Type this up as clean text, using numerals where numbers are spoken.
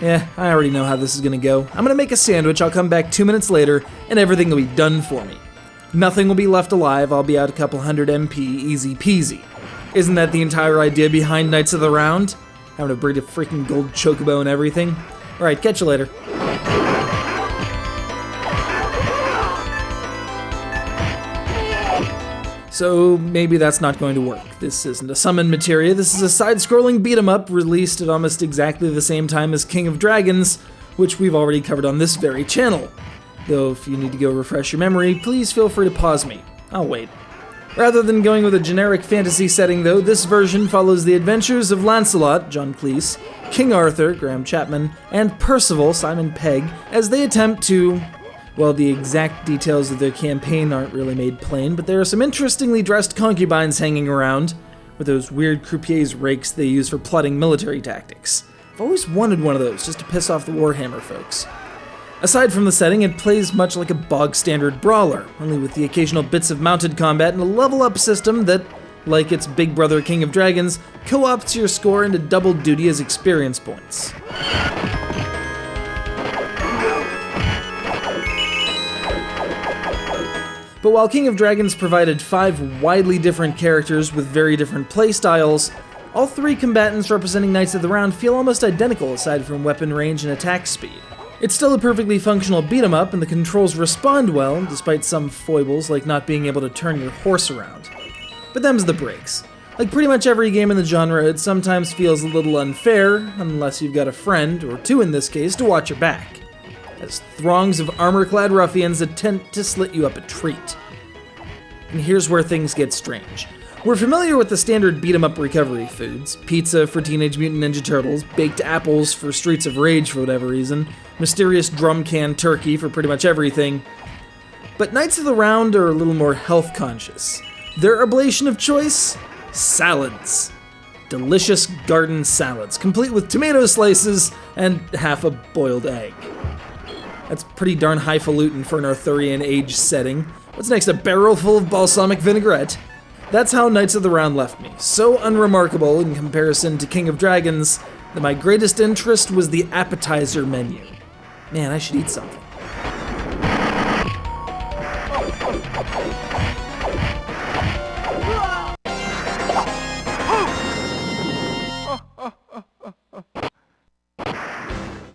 Yeah, I already know how this is gonna go. I'm gonna make a sandwich, I'll come back 2 minutes later, and everything will be done for me. Nothing will be left alive, I'll be out a couple hundred MP, easy peasy. Isn't that the entire idea behind Knights of the Round? Having to breed a freaking gold chocobo and everything? Alright, catch you later. So maybe that's not going to work. This isn't a summon materia, this is a side-scrolling beat-em-up released at almost exactly the same time as King of Dragons, which we've already covered on this very channel. Though if you need to go refresh your memory, please feel free to pause me. I'll wait. Rather than going with a generic fantasy setting though, this version follows the adventures of Lancelot, John Cleese, King Arthur, Graham Chapman, and Percival, Simon Pegg, as they attempt to... Well, the exact details of their campaign aren't really made plain, but there are some interestingly dressed concubines hanging around, with those weird croupier's rakes they use for plotting military tactics. I've always wanted one of those, just to piss off the Warhammer folks. Aside from the setting, it plays much like a bog-standard brawler, only with the occasional bits of mounted combat and a level-up system that, like its big brother King of Dragons, co-opts your score into double duty as experience points. But while King of Dragons provided 5 widely different characters with very different playstyles, all 3 combatants representing Knights of the Round feel almost identical aside from weapon range and attack speed. It's still a perfectly functional beat-em-up and the controls respond well, despite some foibles like not being able to turn your horse around. But them's the breaks. Like pretty much every game in the genre, it sometimes feels a little unfair, unless you've got a friend, or 2 in this case, to watch your back, as throngs of armor-clad ruffians attempt to slit you up a treat. And here's where things get strange. We're familiar with the standard beat-em-up recovery foods: pizza for Teenage Mutant Ninja Turtles, baked apples for Streets of Rage for whatever reason, mysterious drum can turkey for pretty much everything. But Knights of the Round are a little more health-conscious. Their oblation of choice? Salads. Delicious garden salads, complete with tomato slices and half a boiled egg. That's pretty darn highfalutin for an Arthurian age setting. What's next, a barrel full of balsamic vinaigrette? That's how Knights of the Round left me, so unremarkable in comparison to King of Dragons that my greatest interest was the appetizer menu. Man, I should eat something.